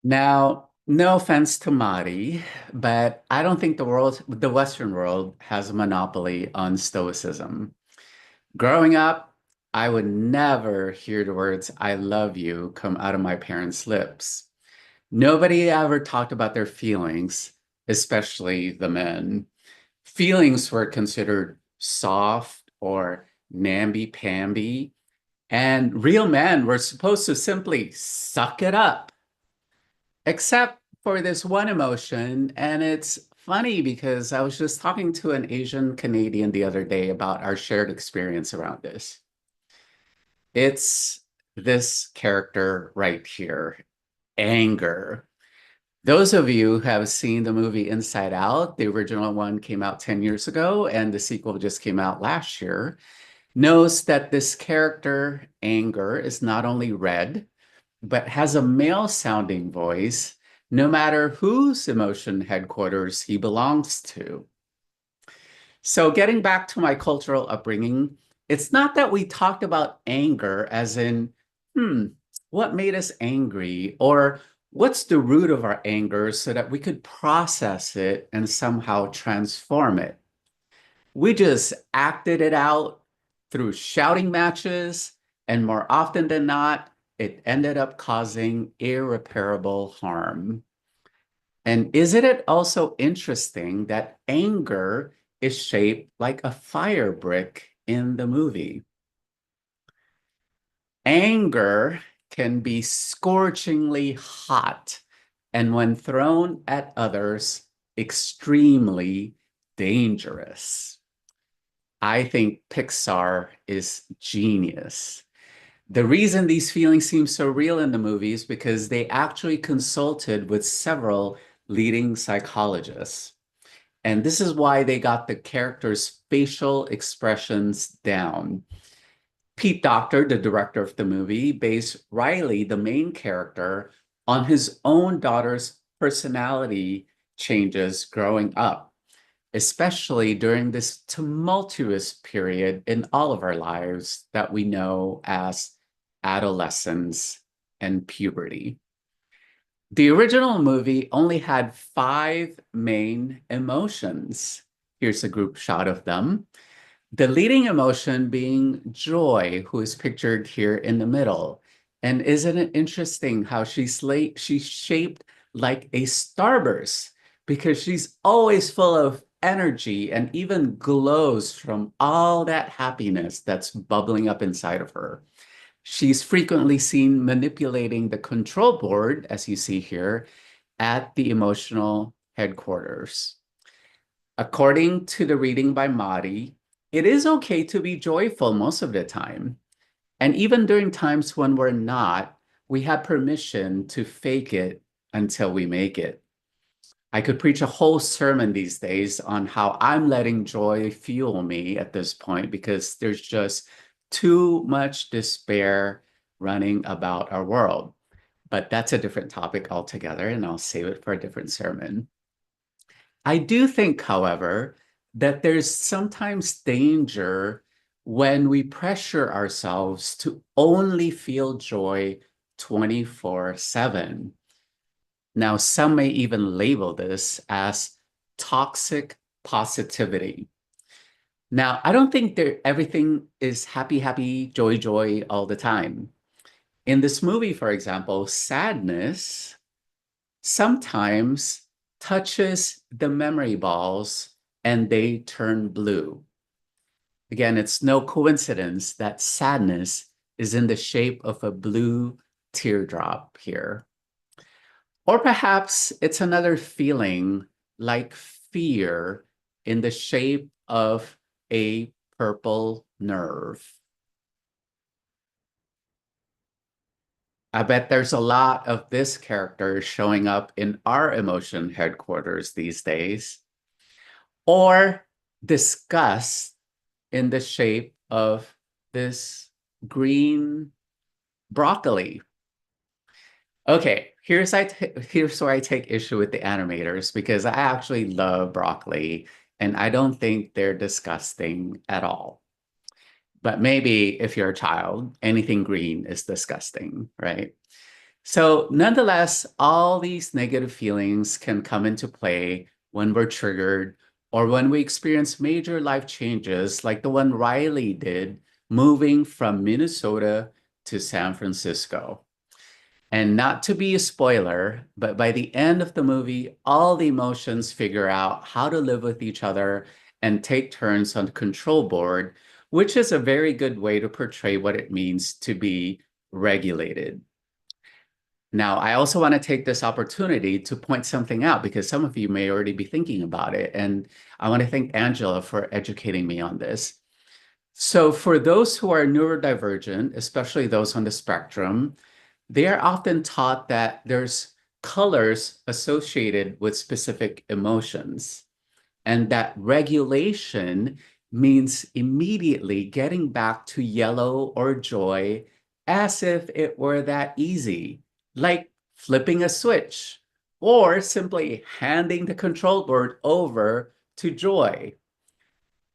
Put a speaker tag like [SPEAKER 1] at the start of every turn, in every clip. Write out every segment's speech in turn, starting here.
[SPEAKER 1] Now, no offense to Mari, but I don't think the Western world has a monopoly on stoicism. Growing up, I would never hear the words "I love you" come out of my parents' lips. Nobody ever talked about their feelings, especially the men. Feelings were considered soft or namby-pamby, and real men were supposed to simply suck it up, except for this one emotion. And it's funny because I was just talking to an Asian Canadian the other day about our shared experience around this. It's this character right here, anger. Those of you who have seen the movie Inside Out, the original one came out 10 years ago, and the sequel just came out last year, knows that this character, Anger, is not only red, but has a male sounding voice, no matter whose emotion headquarters he belongs to. So, getting back to my cultural upbringing, it's not that we talked about anger as in, hmm, what made us angry? Or what's the root of our anger so that we could process it and somehow transform it. We just acted it out through shouting matches, and more often than not, it ended up causing irreparable harm. And isn't it also interesting that anger is shaped like a fire brick in the movie? Anger can be scorchingly hot, and when thrown at others, extremely dangerous. I think Pixar is genius. The reason these feelings seem so real in the movie is because they actually consulted with several leading psychologists. And this is why they got the characters' facial expressions down. Pete Docter, the director of the movie, based Riley, the main character, on his own daughter's personality changes growing up, especially during this tumultuous period in all of our lives that we know as adolescence and puberty. The original movie only had five main emotions. Here's a group shot of them. The leading emotion being joy, who is pictured here in the middle. And isn't it interesting how she's shaped like a starburst because she's always full of energy and even glows from all that happiness that's bubbling up inside of her. She's frequently seen manipulating the control board, as you see here, at the emotional headquarters. According to the reading by Madi, it is okay to be joyful most of the time. And even during times when we're not, we have permission to fake it until we make it. I could preach a whole sermon these days on how I'm letting joy fuel me at this point because there's just too much despair running about our world. But that's a different topic altogether, and I'll save it for a different sermon. I do think, however, that there's sometimes danger when we pressure ourselves to only feel joy 24/7. Now, some may even label this as toxic positivity. Now, I don't think that everything is happy, happy, joy, joy all the time. In this movie, for example, sadness sometimes touches the memory balls and they turn blue. Again, it's no coincidence that sadness is in the shape of a blue teardrop here. Or perhaps it's another feeling like fear in the shape of a purple nerve. I bet there's a lot of this character showing up in our emotion headquarters these days. Or disgust in the shape of this green broccoli. Okay, here's where I take issue with the animators because I actually love broccoli and I don't think they're disgusting at all. But maybe if you're a child, anything green is disgusting, right? So, nonetheless, all these negative feelings can come into play when we're triggered or when we experience major life changes, like the one Riley did moving from Minnesota to San Francisco. And not to be a spoiler, but by the end of the movie, all the emotions figure out how to live with each other and take turns on the control board, which is a very good way to portray what it means to be regulated. Now, I also want to take this opportunity to point something out because some of you may already be thinking about it. And I want to thank Angela for educating me on this. So, for those who are neurodivergent, especially those on the spectrum, they are often taught that there's colors associated with specific emotions, and that regulation means immediately getting back to yellow or joy as if it were that easy, like flipping a switch or simply handing the control board over to joy.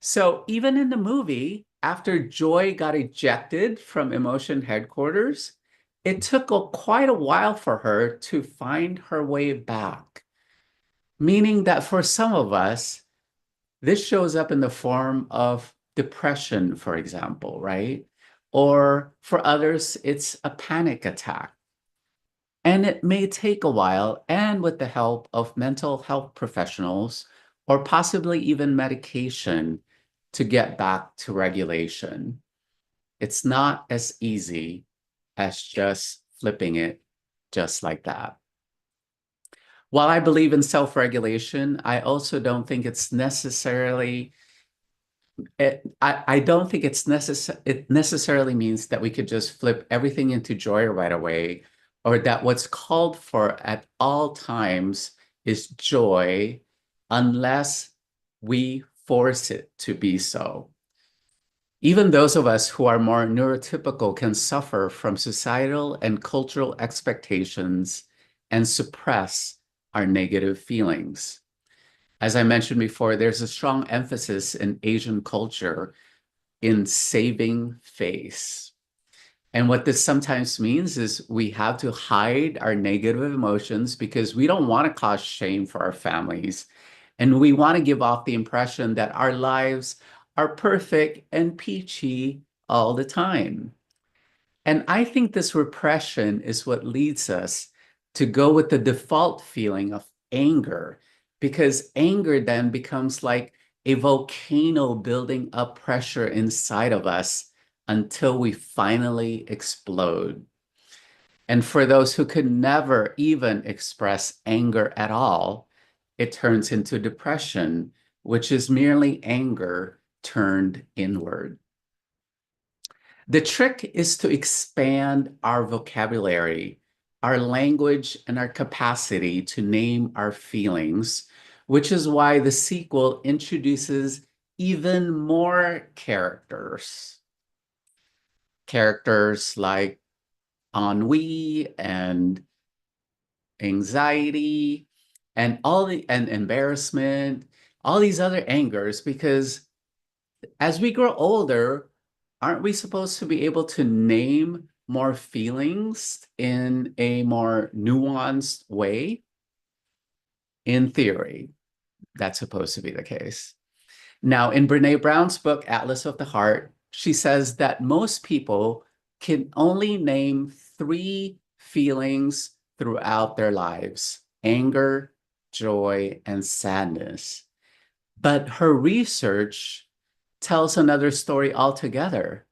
[SPEAKER 1] So even in the movie, after Joy got ejected from emotion headquarters, it took quite a while for her to find her way back. Meaning that for some of us, this shows up in the form of depression, for example, right? Or for others, it's a panic attack. And it may take a while, and with the help of mental health professionals, or possibly even medication, to get back to regulation. It's not as easy as just flipping it just like that. While I believe in self-regulation, I also don't think it's necessarily I don't think it necessarily means that we could just flip everything into joy right away, or that what's called for at all times is joy unless we force it to be so. Even those of us who are more neurotypical can suffer from societal and cultural expectations and suppress our negative feelings. As I mentioned before, there's a strong emphasis in Asian culture in saving face. And what this sometimes means is we have to hide our negative emotions because we don't want to cause shame for our families. And we want to give off the impression that our lives are perfect and peachy all the time. And I think this repression is what leads us to go with the default feeling of anger, because anger then becomes like a volcano building up pressure inside of us until we finally explode. And for those who could never even express anger at all, it turns into depression, which is merely anger turned inward. The trick is to expand our vocabulary, our language, and our capacity to name our feelings, which is why the sequel introduces even more characters. Characters like ennui and anxiety and embarrassment, all these other angers, because as we grow older, aren't we supposed to be able to name more feelings in a more nuanced way? In theory, that's supposed to be the case. Now, in Brené Brown's book, Atlas of the Heart, she says that most people can only name three feelings throughout their lives: anger, joy, and sadness. But her research tells another story altogether.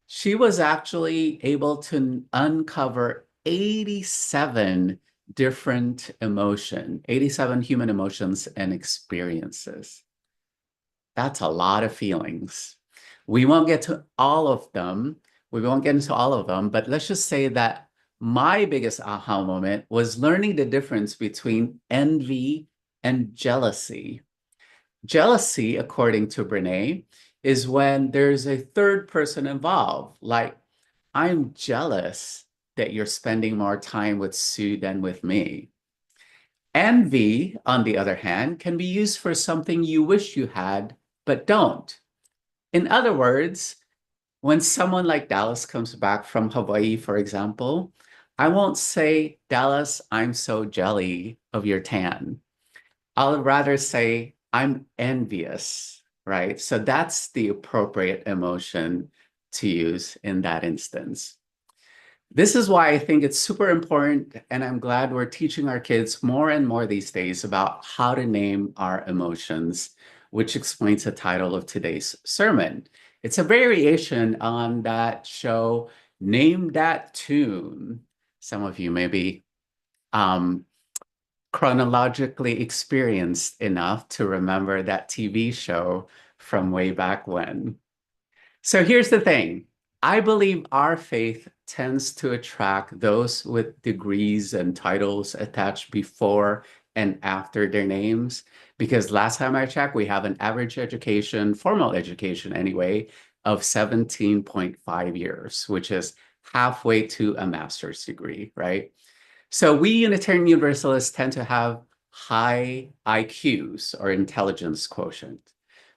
[SPEAKER 1] She was actually able to uncover 87 different 87 human emotions and experiences. That's a lot of feelings. We won't get to all of them. We won't get into all of them, but let's just say that my biggest aha moment was learning the difference between envy and jealousy. Jealousy, according to Brené, is when there's a third person involved. Like, I'm jealous that you're spending more time with Sue than with me. Envy, on the other hand, can be used for something you wish you had, but don't. In other words, when someone like Dallas comes back from Hawaii, for example, I won't say, Dallas, I'm so jelly of your tan. I'll rather say, I'm envious, right? So that's the appropriate emotion to use in that instance. This is why I think it's super important, and I'm glad we're teaching our kids more and more these days about how to name our emotions, which explains the title of today's sermon. It's a variation on that show, Name That Tune. Some of you may be um, chronologically experienced enough to remember that TV show from way back when. So here's the thing. I believe our faith tends to attract those with degrees and titles attached before and after their names, because last time I checked, we have an average education, formal education anyway, of 17.5 years, which is halfway to a master's degree, right? So we Unitarian Universalists tend to have high IQs or intelligence quotient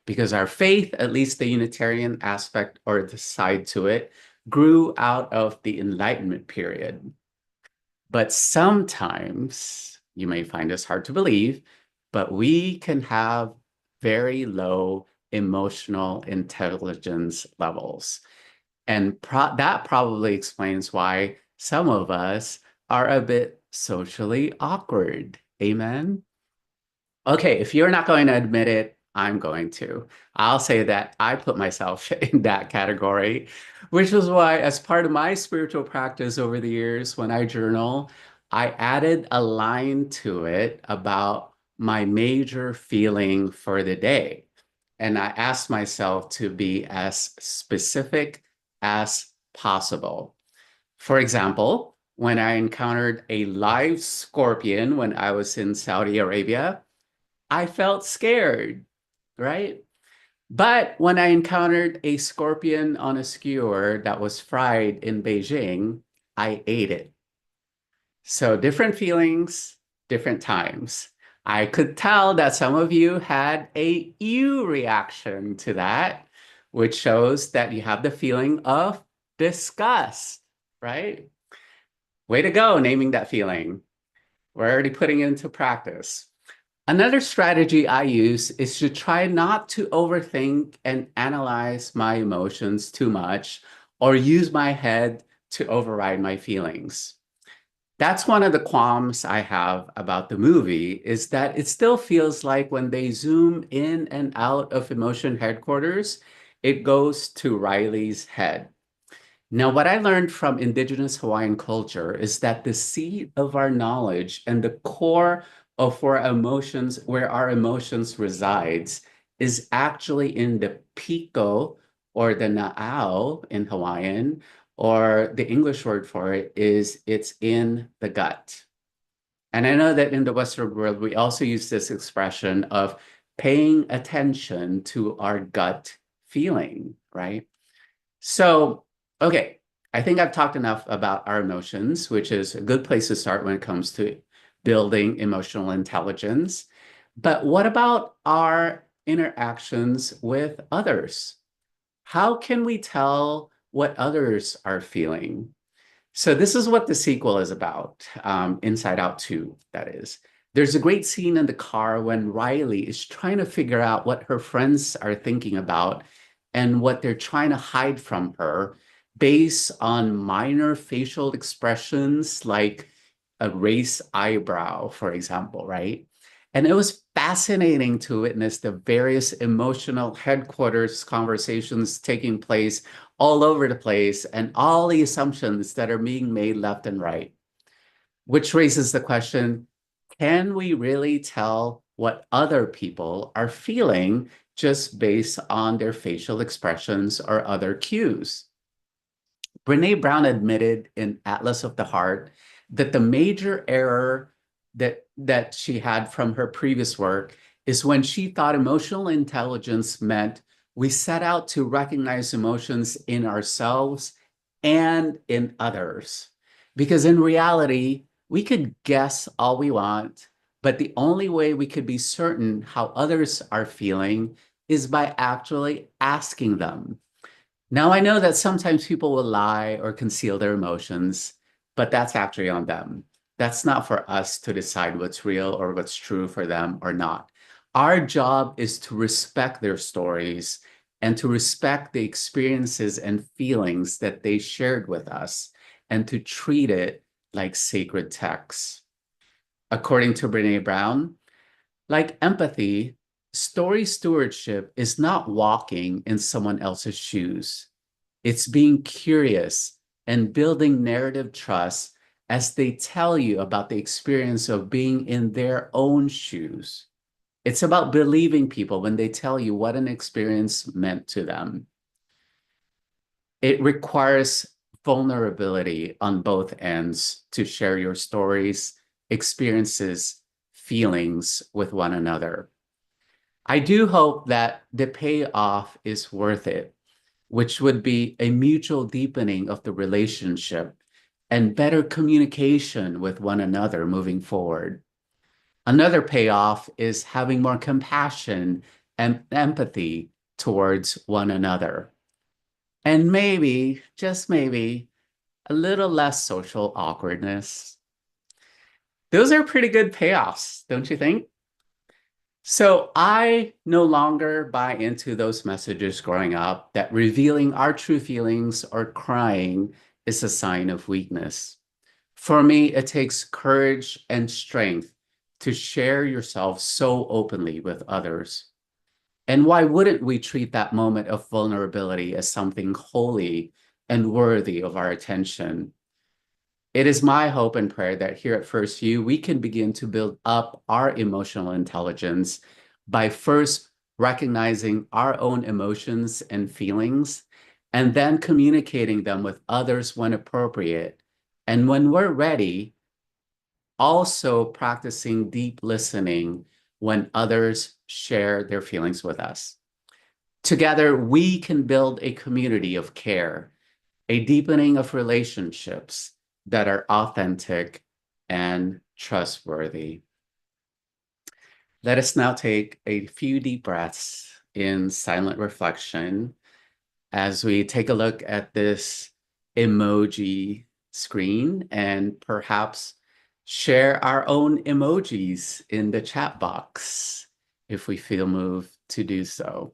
[SPEAKER 1] because our faith, at least the Unitarian aspect or the side to it, grew out of the Enlightenment period. But sometimes, you may find this hard to believe, but we can have very low emotional intelligence levels. And that probably explains why some of us are a bit socially awkward. Amen? Okay, if you're not going to admit it, I'm going to. I'll say that I put myself in that category, which is why, as part of my spiritual practice over the years, when I journal, I added a line to it about my major feeling for the day. And I asked myself to be as specific as possible. For example, when I encountered a live scorpion when I was in Saudi Arabia, I felt scared, right? But when I encountered a scorpion on a skewer that was fried in Beijing, I ate it. So different feelings, different times. I could tell that some of you had a ew reaction to that, which shows that you have the feeling of disgust, right? Way to go, naming that feeling. We're already putting it into practice. Another strategy I use is to try not to overthink and analyze my emotions too much or use my head to override my feelings. That's one of the qualms I have about the movie is that it still feels like when they zoom in and out of emotion headquarters, it goes to Riley's head. Now, what I learned from indigenous Hawaiian culture is that the seat of our knowledge and the core of where our emotions resides is actually in the piko or the na'au in Hawaiian, or the English word for it is it's in the gut. And I know that in the Western world, we also use this expression of paying attention to our gut feeling, right? So, okay, I think I've talked enough about our emotions, which is a good place to start when it comes to building emotional intelligence. But what about our interactions with others? How can we tell what others are feeling? So this is what the sequel is about, Inside Out 2, that is. There's a great scene in the car when Riley is trying to figure out what her friends are thinking about and what they're trying to hide from her based on minor facial expressions like a raised eyebrow, for example, right? And it was fascinating to witness the various emotional headquarters conversations taking place all over the place and all the assumptions that are being made left and right, which raises the question, can we really tell what other people are feeling just based on their facial expressions or other cues? Brené Brown admitted in Atlas of the Heart that the major error that she had from her previous work is when she thought emotional intelligence meant we set out to recognize emotions in ourselves and in others. Because in reality, we could guess all we want, but the only way we could be certain how others are feeling is by actually asking them. Now, I know that sometimes people will lie or conceal their emotions, but that's actually on them. That's not for us to decide what's real or what's true for them or not. Our job is to respect their stories and to respect the experiences and feelings that they shared with us and to treat it like sacred texts. According to Brené Brown, like empathy, story stewardship is not walking in someone else's shoes. It's being curious and building narrative trust as they tell you about the experience of being in their own shoes. It's about believing people when they tell you what an experience meant to them. It requires vulnerability on both ends to share your stories, experiences, feelings with one another. I do hope that the payoff is worth it, which would be a mutual deepening of the relationship and better communication with one another moving forward. Another payoff is having more compassion and empathy towards one another. And maybe, just maybe, a little less social awkwardness. Those are pretty good payoffs, don't you think? So I no longer buy into those messages growing up that revealing our true feelings or crying is a sign of weakness. For me, it takes courage and strength to share yourself so openly with others. And why wouldn't we treat that moment of vulnerability as something holy and worthy of our attention? It is my hope and prayer that here at First View, we can begin to build up our emotional intelligence by first recognizing our own emotions and feelings, and then communicating them with others when appropriate. And when we're ready, also practicing deep listening when others share their feelings with us. Together, we can build a community of care, a deepening of relationships that are authentic and trustworthy. Let us now take a few deep breaths in silent reflection as we take a look at this emoji screen and perhaps share our own emojis in the chat box if we feel moved to do so.